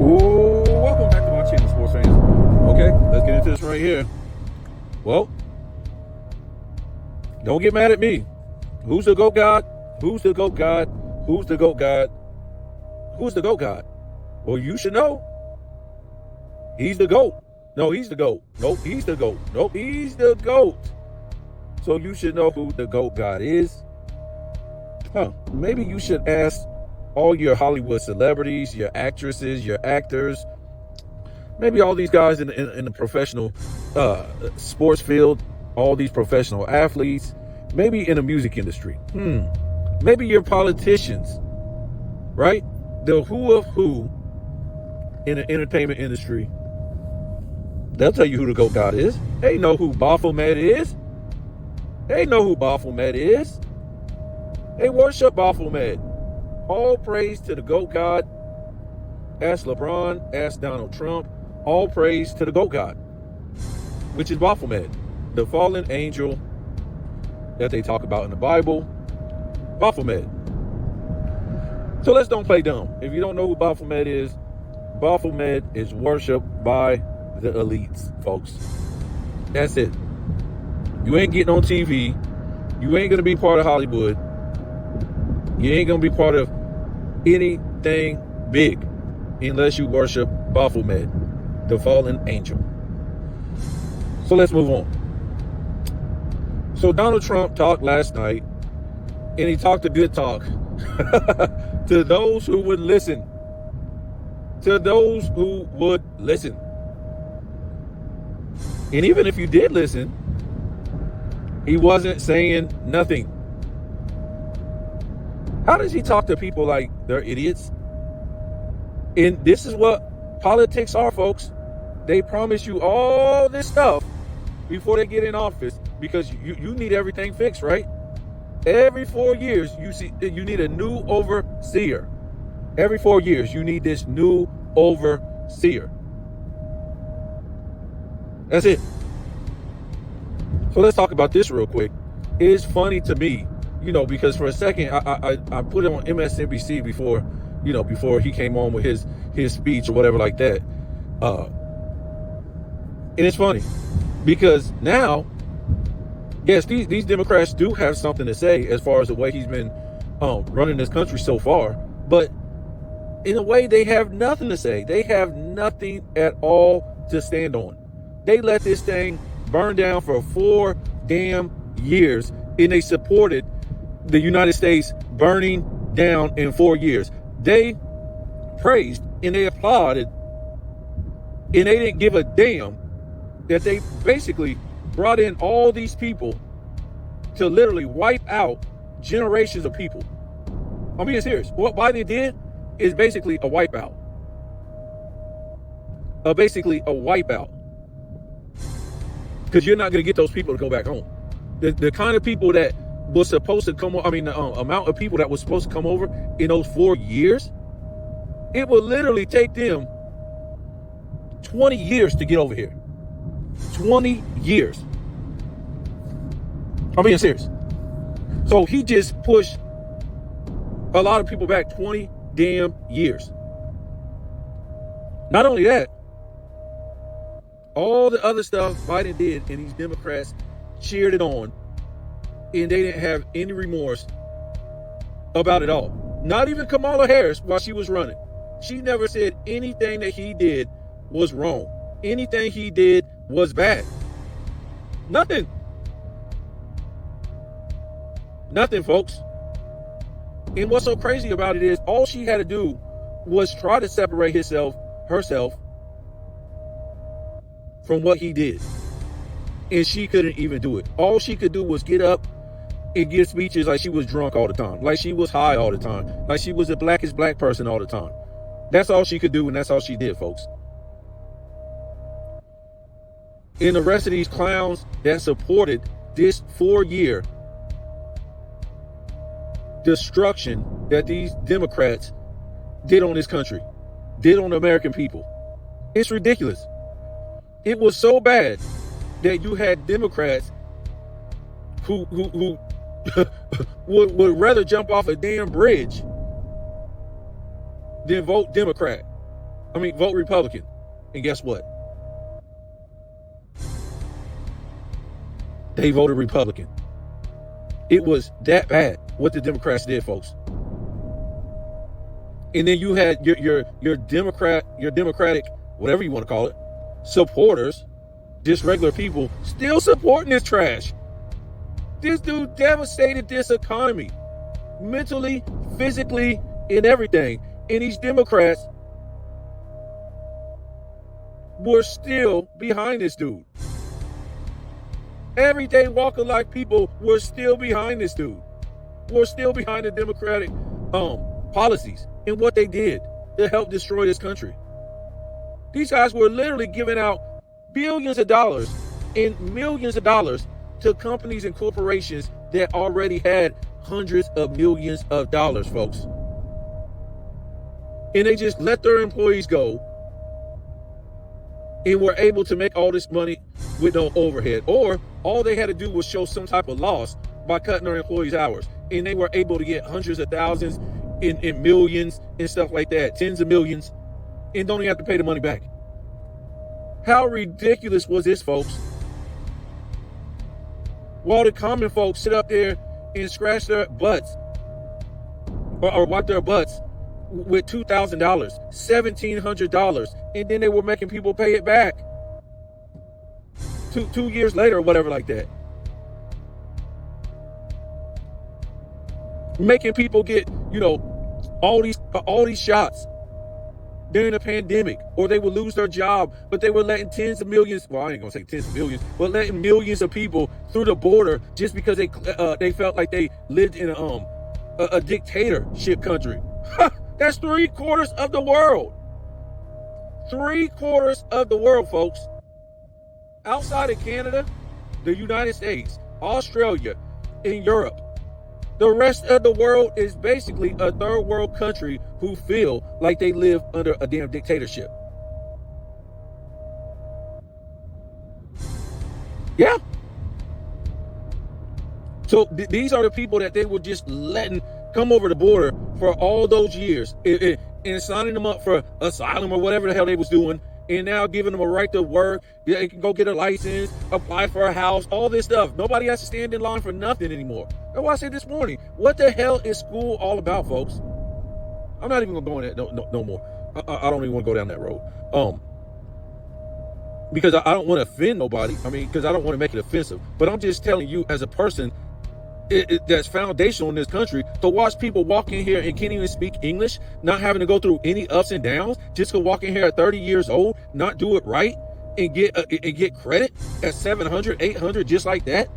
Ooh, welcome back to my channel, sports fans. Okay, let's get into this right here. Well, don't get mad at me. Who's the GOAT God? Who's the GOAT God? Who's the GOAT God? Who's the GOAT God? Well, you should know. He's the GOAT. No, he's the GOAT. Nope, he's the GOAT. Nope, he's the GOAT. So you should know who the GOAT God is. Maybe you should ask all your Hollywood celebrities, your actresses, your actors, maybe all these guys in the professional sports field, all these professional athletes, maybe in the music industry. Maybe your politicians, right? The who of who in the entertainment industry. They'll tell you who the GOAT God is. They know who Baphomet is. They know who Baphomet is. They worship Baphomet. All praise to the GOAT God. Ask LeBron, ask Donald Trump. All praise to the GOAT God, which is Baphomet, the fallen angel that they talk about in the Bible. Baphomet. So let's don't play dumb. If you don't know who Baphomet is worshipped by the elites, folks. That's it. You ain't getting on TV. You ain't going to be part of Hollywood. You ain't going to be part of anything big unless you worship Baphomet, the fallen angel. So let's move on. So Donald Trump talked last night, and he talked a good talk to those who would listen. To those who would listen. And even if you did listen, he wasn't saying nothing. How does he talk to people like they're idiots? And this is what politics are, folks. They promise you all this stuff before they get in office because you need everything fixed, right? Every 4 years, you need a new overseer. Every 4 years, you need this new overseer. That's it. So let's talk about this real quick. It's funny to me, because for a second I put it on MSNBC before he came on with his speech or whatever like that. And it's funny because now, yes, these Democrats do have something to say as far as the way he's been running this country so far, but in a way they have nothing to say. They have nothing at all to stand on. They let this thing burn down for 4 damn years, and they supported the United States burning down in 4 years. They praised and they applauded, and they didn't give a damn that they basically brought in all these people to literally wipe out generations of people. I'm being serious. What Biden did is basically a wipeout. Basically a wipeout. Because you're not going to get those people to go back home. The kind of people that was supposed to come, the amount of people that was supposed to come over in those 4 years, it would literally take them 20 years to get over here. 20 years. I'm being serious. So he just pushed a lot of people back 20 damn years. Not only that, all the other stuff Biden did and these Democrats cheered it on, and they didn't have any remorse about it all. Not even Kamala Harris while she was running. She never said anything that he did was wrong. Anything he did was bad. Nothing. Nothing, folks. And what's so crazy about it is all she had to do was try to separate herself from what he did. And she couldn't even do it. All she could do was get up and give speeches like she was drunk all the time, like she was high all the time, like she was the blackest black person all the time. That's all she could do, and that's all she did, folks. And the rest of these clowns that supported this 4-year destruction that these Democrats did on this country, did on the American people. It's ridiculous. It was so bad that you had Democrats who would rather jump off a damn bridge than vote Democrat. Vote Republican. And guess what? They voted Republican. It was that bad what the Democrats did, folks. And then you had your Democratic, whatever you want to call it, supporters, just regular people, still supporting this trash. This dude devastated this economy, mentally, physically, and everything. And these Democrats were still behind this dude. Everyday walk of life people were still behind this dude. Were still behind the Democratic policies and what they did to help destroy this country. These guys were literally giving out billions of dollars and millions of dollars to companies and corporations that already had hundreds of millions of dollars, folks. And they just let their employees go and were able to make all this money with no overhead. Or all they had to do was show some type of loss by cutting their employees' hours. And they were able to get hundreds of thousands in millions and stuff like that, tens of millions, and don't even have to pay the money back. How ridiculous was this, folks? While the common folks sit up there and scratch their butts or wipe their butts with $2,000, $1,700, and then they were making people pay it back 2 years later or whatever like that. Making people get, all these shots during the pandemic, or they would lose their job, but they were letting tens of millions, well, I ain't gonna say tens of millions, but letting millions of people through the border just because they felt like they lived in a dictatorship country. That's 3/4 of the world. 3/4 of the world, folks. Outside of Canada, the United States, Australia, and Europe, the rest of the world is basically a third world country who feel like they live under a damn dictatorship. Yeah. So these are the people that they were just letting come over the border for all those years and signing them up for asylum or whatever the hell they was doing, and now giving them a right to work. They can go get a license, apply for a house, all this stuff. Nobody has to stand in line for nothing anymore. That's why I said this morning, what the hell is school all about, folks? I'm not even gonna go in that no more. I don't even want to go down that road. Because I don't want to offend nobody. Because I don't want to make it offensive. But I'm just telling you, as a person that's foundational in this country, to watch people walk in here and can't even speak English, not having to go through any ups and downs, just to walk in here at 30 years old, not do it right, and get credit at 700, 800, just like that.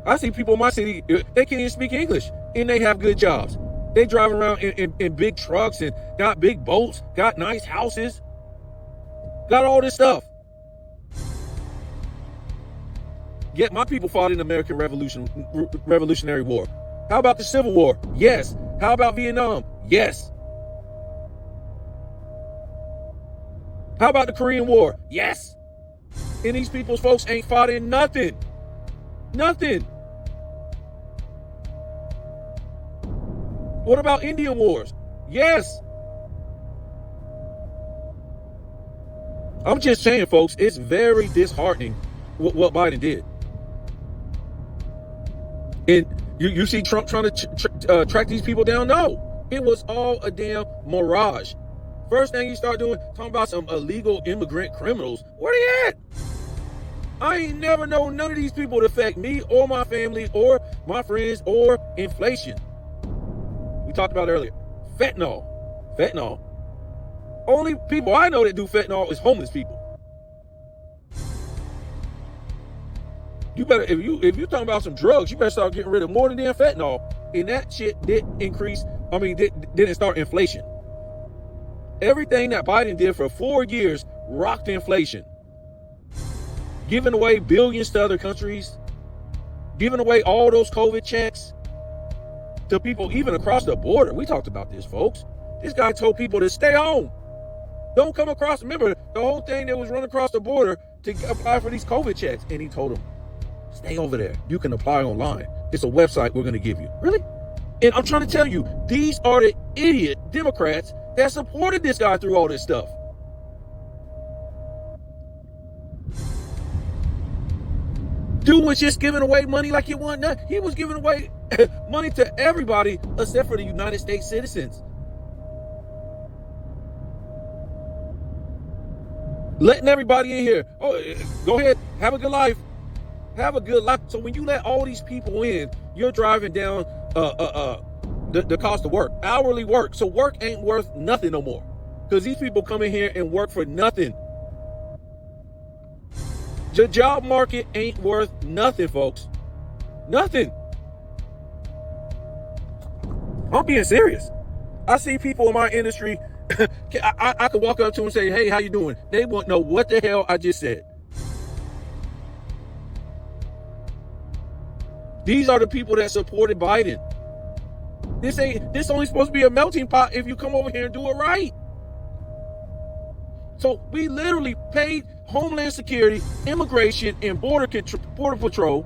I see people in my city, they can't even speak English, and they have good jobs. They drive around in big trucks and got big boats, got nice houses, got all this stuff. Yet my people fought in the American Revolutionary War. How about the Civil War? Yes. How about Vietnam? Yes. How about the Korean War? Yes. And these people's folks ain't fought in nothing. Nothing. What about Indian Wars? Yes. I'm just saying, folks, it's very disheartening what Biden did. And you see Trump trying to track these people down? No, it was all a damn mirage. First thing you start doing, talking about some illegal immigrant criminals. Where they at? I ain't never known none of these people to affect me or my family or my friends or inflation. We talked about earlier. Fentanyl. Only people I know that do fentanyl is homeless people. You better, if you're talking about some drugs, you better start getting rid of more than damn fentanyl. And that shit didn't start inflation. Everything that Biden did for 4 years rocked inflation. Giving away billions to other countries, giving away all those COVID checks to people even across the border. We talked about this, folks. This guy told people to stay home. Don't come across. Remember the whole thing that was run across the border to apply for these COVID checks. And he told them, stay over there. You can apply online. It's a website we're going to give you. Really? And I'm trying to tell you, these are the idiot Democrats that supported this guy through all this stuff. Dude was just giving away money like it wasn't nothing. He was giving away money to everybody except for the United States citizens. Letting everybody in here. Oh, go ahead, have a good life. Have a good life. So when you let all these people in, you're driving down the cost of work, hourly work. So work ain't worth nothing no more, because these people come in here and work for nothing. The job market ain't worth nothing, folks. Nothing. I'm being serious. I see people in my industry. I could walk up to them and say, hey, how you doing? They won't know what the hell I just said. These are the people that supported Biden. This only supposed to be a melting pot if you come over here and do it right. So we literally paid Homeland Security, Immigration, and Border Patrol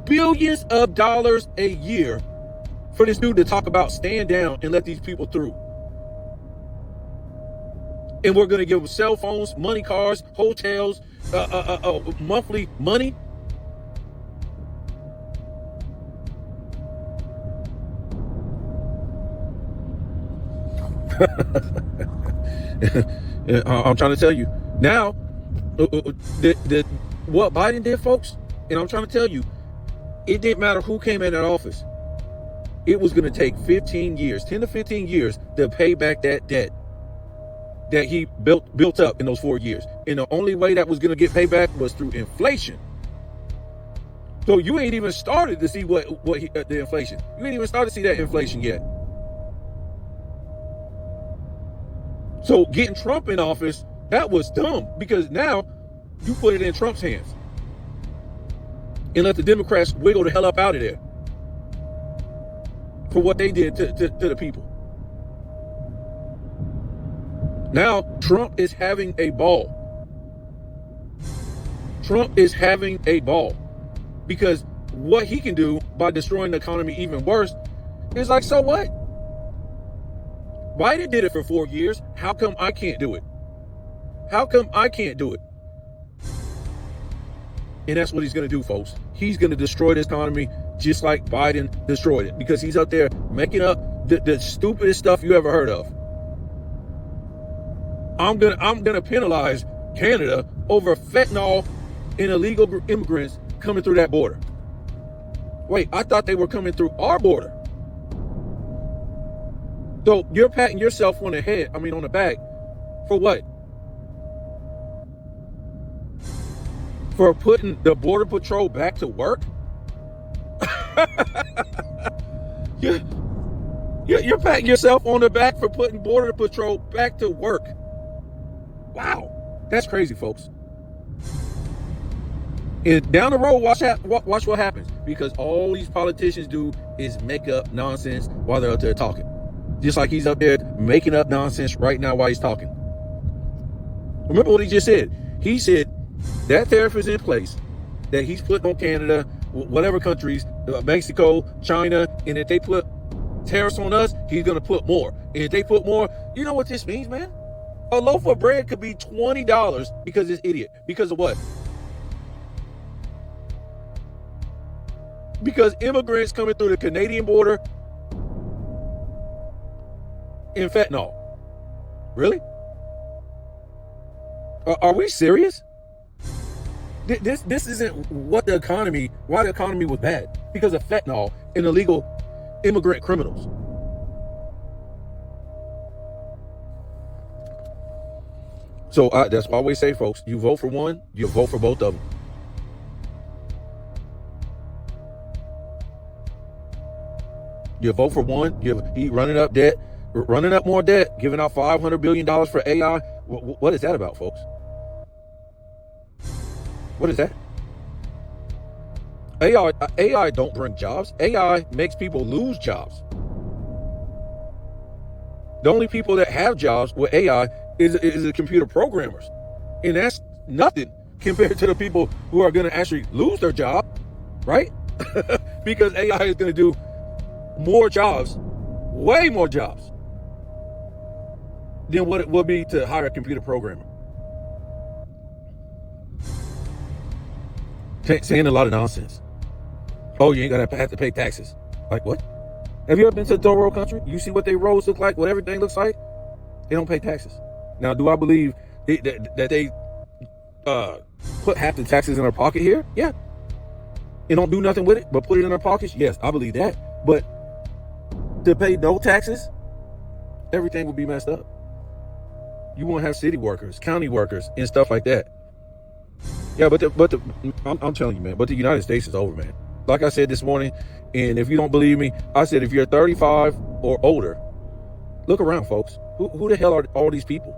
billions of dollars a year for this dude to talk about stand down and let these people through. And we're going to give them cell phones, money cars, hotels, monthly money. I'm trying to tell you now, what Biden did, folks, and I'm trying to tell you, it didn't matter who came in that office. It was going to take 10 to 15 years to pay back that debt that he built up in those 4 years. And the only way that was going to get paid back was through inflation. So you ain't even started to see the inflation. You ain't even started to see that inflation yet. So getting Trump in office, that was dumb, because now you put it in Trump's hands and let the Democrats wiggle the hell up out of there for what they did to the people. Now Trump is having a ball. Trump is having a ball because what he can do by destroying the economy even worse is like, so what? Biden did it for 4 years. How come I can't do it? How come I can't do it? And that's what he's going to do, folks. He's going to destroy this economy just like Biden destroyed it, because he's out there making up the stupidest stuff you ever heard of. I'm gonna penalize Canada over fentanyl and illegal immigrants coming through that border. Wait, I thought they were coming through our border. So you're patting yourself on the back for what? For putting the Border Patrol back to work? You're patting yourself on the back for putting Border Patrol back to work. Wow, that's crazy, folks. And down the road, watch what happens, because all these politicians do is make up nonsense while they're out there talking. Just like he's up there making up nonsense right now while he's talking. Remember what he just said. He said that tariff is in place that he's put on Canada, whatever countries, Mexico, China, and if they put tariffs on us, he's going to put more. And if they put more, you know what this means, man? A loaf of bread could be $20 because this idiot. Because of what? Because immigrants coming through the Canadian border in fentanyl. Really? Are we serious? This isn't why the economy was bad. Because of fentanyl and illegal immigrant criminals. So that's why I always say, folks, you vote for one, you vote for both of them. You vote for one, he running up more debt, giving out $500 billion for AI. What is that about, folks? What is that? AI don't bring jobs. AI makes people lose jobs. The only people that have jobs with AI is the computer programmers. And that's nothing compared to the people who are going to actually lose their job, right? Because AI is going to do more jobs, way more jobs. than what it would be to hire a computer programmer. Saying a lot of nonsense. Oh, you ain't gonna have to pay taxes. Like what? Have you ever been to a third world country? You see what their roads look like, what everything looks like? They don't pay taxes. Now, do I believe that they put half the taxes in their pocket here? Yeah. And don't do nothing with it, but put it in their pockets? Yes, I believe that. But to pay no taxes, everything will be messed up. You won't have city workers, county workers, and stuff like that. Yeah, I'm telling you, man, but the United States is over, man. Like I said this morning, and if you don't believe me, I said if you're 35 or older, look around, folks. Who the hell are all these people?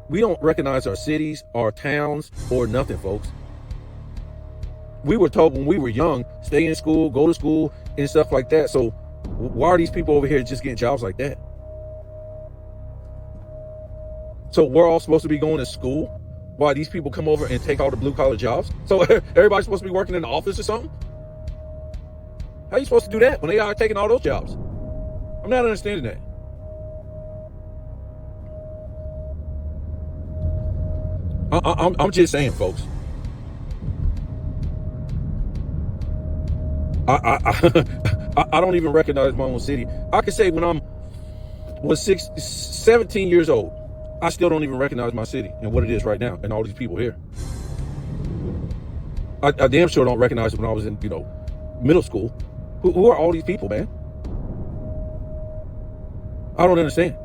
We don't recognize our cities, our towns, or nothing, folks. We were told when we were young, stay in school, go to school, and stuff like that. So why are these people over here just getting jobs like that? So we're all supposed to be going to school while these people come over and take all the blue-collar jobs? So everybody's supposed to be working in the office or something? How are you supposed to do that when they are taking all those jobs? I'm not understanding that. I'm just saying, folks. I don't even recognize my own city. I could say when I was 17 years old, I still don't even recognize my city and what it is right now and all these people here. I damn sure don't recognize it when I was in, middle school. Who are all these people, man? I don't understand.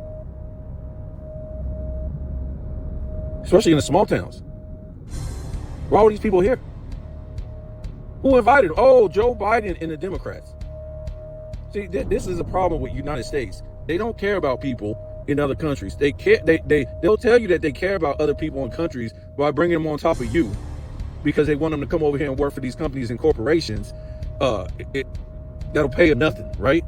Especially in the small towns. Why are these people here? Who invited them? Oh, Joe Biden and the Democrats. See, this is a problem with the United States. They don't care about people in other countries. They care. They'll tell you that they care about other people in countries by bringing them on top of you because they want them to come over here and work for these companies and corporations. That'll pay them nothing, right?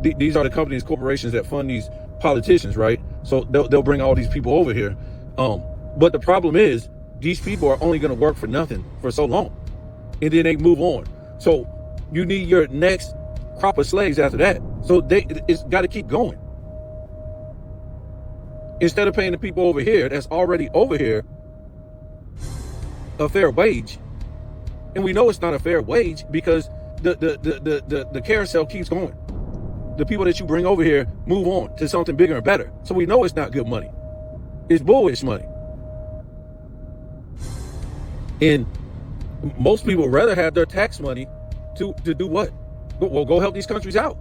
These are the companies, corporations that fund these politicians, right? So they'll bring all these people over here. But the problem is these people are only going to work for nothing for so long, and then they move on. So you need your next crop of slaves after that. So it's got to keep going. Instead of paying the people over here that's already over here a fair wage, and we know it's not a fair wage because the carousel keeps going. The people that you bring over here move on to something bigger and better. So we know it's not good money. It's bullish money. And most people rather have their tax money to do what? Well, go help these countries out.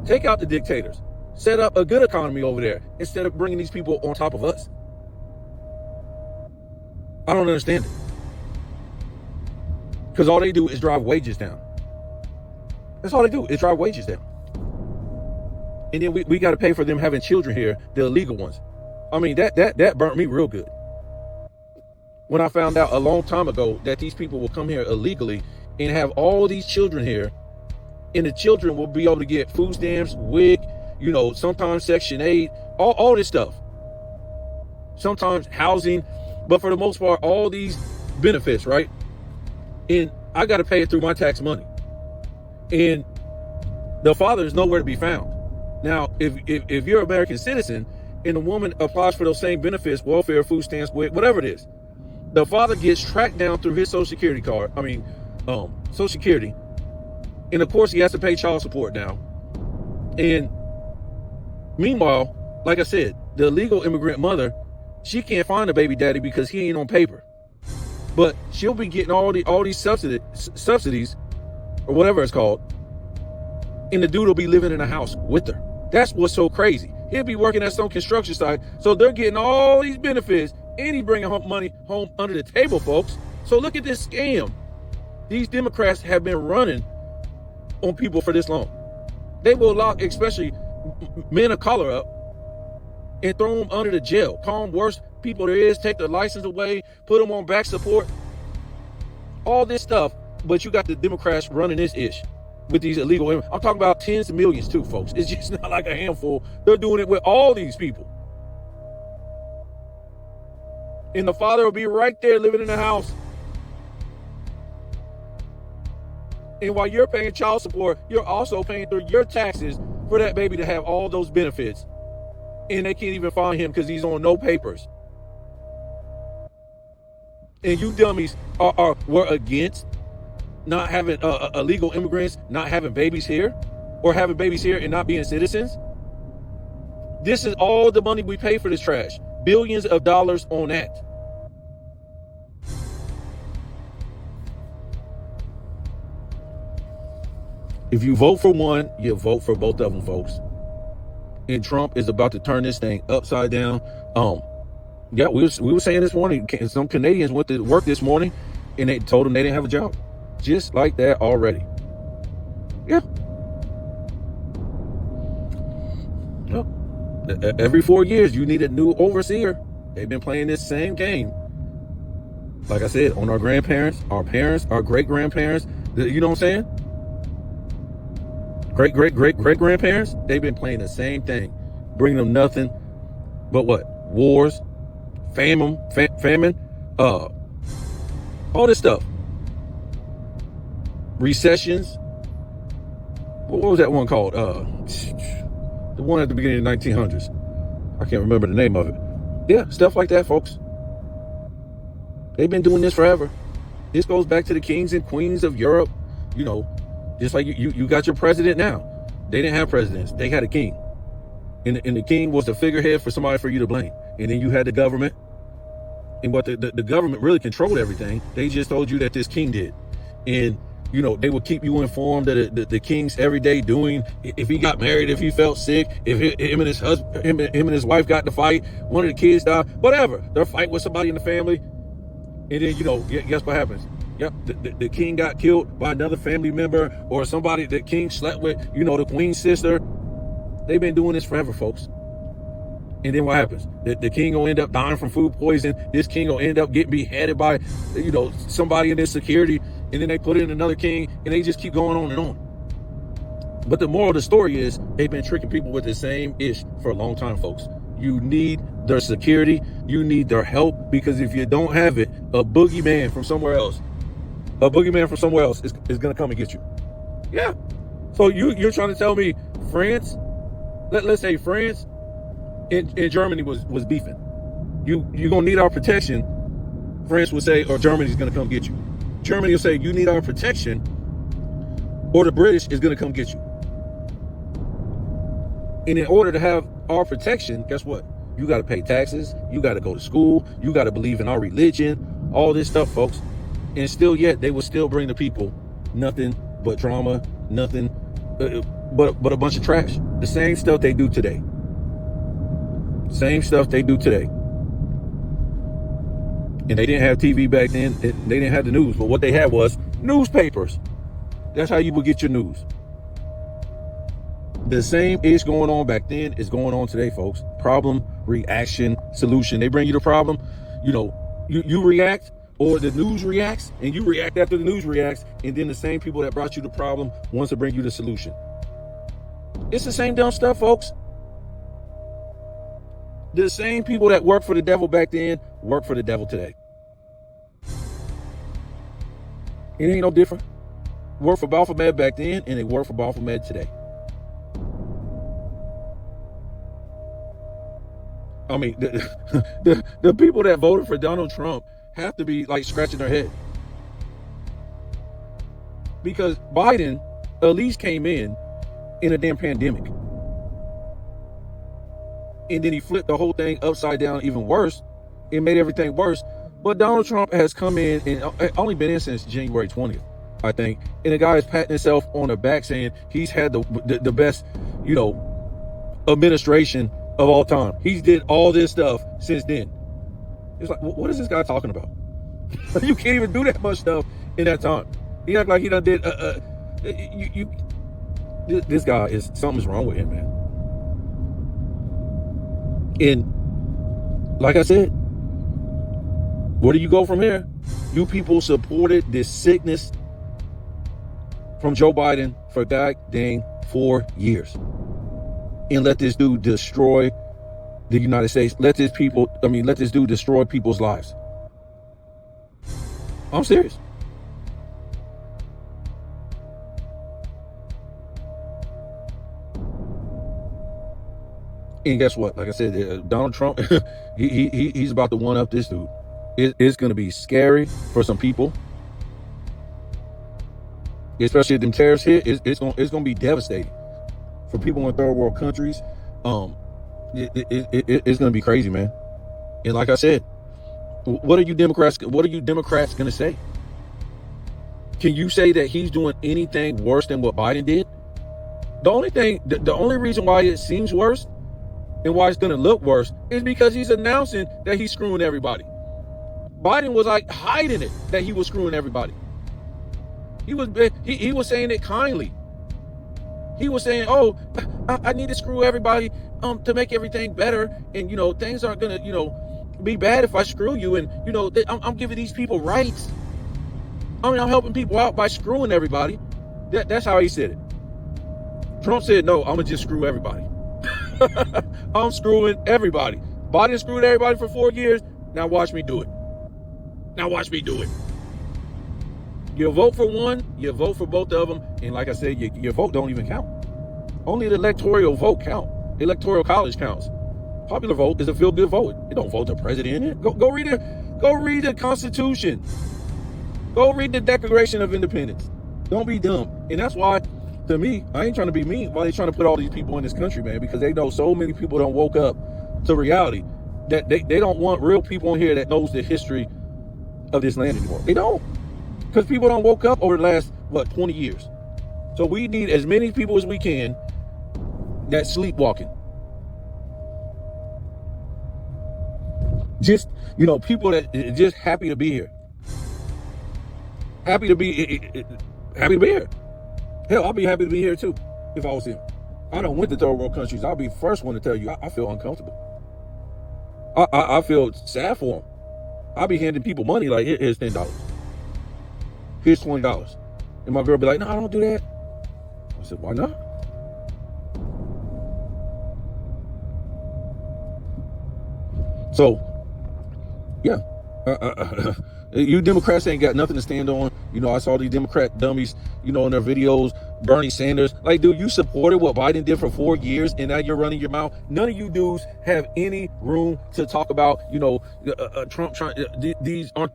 Take out the dictators. Set up a good economy over there instead of bringing these people on top of us. I don't understand it. Because all they do is drive wages down. That's all they do is drive wages down. And then we got to pay for them having children here, the illegal ones. I mean, that burnt me real good. When I found out a long time ago that these people will come here illegally and have all these children here, and the children will be able to get food stamps, WIC, sometimes Section 8, all this stuff. Sometimes housing, but for the most part, all these benefits, right? And I got to pay it through my tax money. And the father is nowhere to be found. Now, if you're an American citizen and the woman applies for those same benefits, welfare, food stamps, WIC, whatever it is, the father gets tracked down through his Social Security card. Social Security. And of course, he has to pay child support now. And meanwhile, like I said, the illegal immigrant mother, she can't find a baby daddy because he ain't on paper. But she'll be getting all these subsidies, or whatever it's called, and the dude will be living in a house with her. That's what's so crazy. He'll be working at some construction site, so they're getting all these benefits, and he's bringing money home under the table, folks. So look at this scam. These Democrats have been running on people for this long. They will lock, especially men of color, up and throw them under the jail. Call them worst people there is, take their license away, put them on back support, all this stuff. But you got the Democrats running this ish with these illegal immigrants. I'm talking about tens of millions too, folks. It's just not like a handful. They're doing it with all these people. And the father will be right there living in the house. And while you're paying child support, you're also paying through your taxes for that baby to have all those benefits and they can't even find him because he's on no papers. And you dummies were against not having illegal immigrants not having babies here, or having babies here and not being citizens. This is all the money we pay for this trash. Billions of dollars on that. If you vote for one, you vote for both of them, folks. And Trump is about to turn this thing upside down. Yeah, we were saying this morning, some Canadians went to work this morning and they told them they didn't have a job. Just like that already. Yeah. Yep. Every 4 years, you need a new overseer. They've been playing this same game. Like I said, on our grandparents, our parents, our great-grandparents. You know what I'm saying? Great-great-great-great-grandparents, they've been playing the same thing. Bringing them nothing but what? Wars, famine, all this stuff. Recessions. What was that one called? The one at the beginning of the 1900s. I can't remember the name of it. Yeah, stuff like that, folks. They've been doing this forever. This goes back to the kings and queens of Europe. You know, just like you got your president now. They didn't have presidents. They had a king. And the king was the figurehead for somebody for you to blame. And then you had the government. And what the government really controlled everything. They just told you that this king did. And, you know, they would keep you informed that the king's everyday doing, if he got married, if he felt sick, if him and his husband, him and his wife got to fight, one of the kids died, whatever. They'll fight with somebody in the family. And then, you know, guess what happens? Yep, the king got killed by another family member or somebody that king slept with, you know, the queen's sister. They've been doing this forever, folks. And then what happens? The king will end up dying from food poison. This king will end up getting beheaded by, you know, somebody in their security. And then they put in another king and they just keep going on and on. But the moral of the story is they've been tricking people with the same ish for a long time, folks. You need their security. You need their help, because if you don't have it, a boogeyman from somewhere else is going to come and get you. Yeah. So you're trying to tell me France, let's say France and Germany was beefing. You're going to need our protection. France will say, or Germany's going to come get you. Germany will say, you need our protection, or the British is going to come get you. And in order to have our protection, guess what? You got to pay taxes. You got to go to school. You got to believe in our religion. All this stuff, folks. And still yet, they will still bring the people nothing but drama, nothing but a bunch of trash. The same stuff they do today. Same stuff they do today. And they didn't have TV back then. They didn't have the news. But what they had was newspapers. That's how you would get your news. The same ish going on back then is going on today, folks. Problem, reaction, solution. They bring you the problem. You know, you react, or the news reacts, and you react after the news reacts. And then the same people that brought you the problem wants to bring you the solution. It's the same dumb stuff, folks. The same people that worked for the devil back then work for the devil today. It ain't no different. Work for Baphomet back then, and they work for Baphomet today. I mean, the people that voted for Donald Trump have to be like scratching their head, because Biden at least came in a damn pandemic, and then he flipped the whole thing upside down even worse. It made everything worse. But Donald Trump has come in and only been in since January 20th, I think. And the guy is patting himself on the back saying he's had the best, you know, administration of all time. He's did all this stuff since then. It's like, what is this guy talking about? You can't even do that much stuff in that time. He act like he done did. This guy is, something's wrong with him, man. And like I said, where do you go from here? You people supported this sickness from Joe Biden for goddamn 4 years. And let this dude destroy the United States. Let this dude destroy people's lives. I'm serious. And guess what? Like I said, Donald Trump, he's about to one up this dude. It's going to be scary for some people, especially if them tariffs hit. It's going to be devastating for people in third world countries. It's going to be crazy, man. And like I said, what are you Democrats going to say? Can you say that he's doing anything worse than what Biden did? The only reason why it seems worse and why it's going to look worse is because he's announcing that he's screwing everybody. Biden was like hiding it that he was screwing everybody. He was saying it kindly. He was saying, "Oh, I need to screw everybody to make everything better, and things aren't gonna be bad if I screw you, and I'm giving these people rights. I'm helping people out by screwing everybody." That's how he said it. Trump said, "No, I'm gonna just screw everybody." I'm screwing everybody. Biden screwed everybody for 4 years. Now watch me do it. You vote for one, you vote for both of them, and like I said, your vote don't even count. Only the electoral vote count. Electoral college counts. Popular vote is a feel-good vote. You don't vote the president. Go read the Constitution. Go read the Declaration of Independence. Don't be dumb. And that's why, to me, I ain't trying to be mean. Why they trying to put all these people in this country, man? Because they know so many people don't woke up to reality that they don't want real people in here that knows the history of this land anymore. They don't. Because people don't woke up over the last, 20 years. So we need as many people as we can that sleepwalking. Just, people that are just happy to be here. Happy to be here. Hell, I'll be happy to be here too if I was him. I don't went to third world countries. I'll be the first one to tell you I feel uncomfortable. I feel sad for them. I'll be handing people money like, here's $10. Here's $20. And my girl be like, no, I don't do that. I said, why not? So, yeah. You Democrats ain't got nothing to stand on. I saw these Democrat dummies, in their videos, Bernie Sanders. Like, dude, you supported what Biden did for 4 years, and now you're running your mouth. None of you dudes have any room to talk about, Trump trying,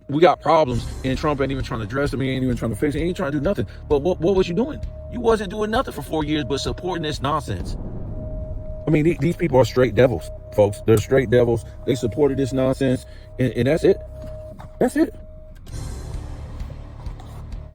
we got problems, and Trump ain't even trying to address them. He ain't even trying to fix it. He ain't trying to do nothing. But what was you doing? You wasn't doing nothing for 4 years but supporting this nonsense. I mean, these people are straight devils, folks. They're straight devils. They supported this nonsense, and that's it. That's it.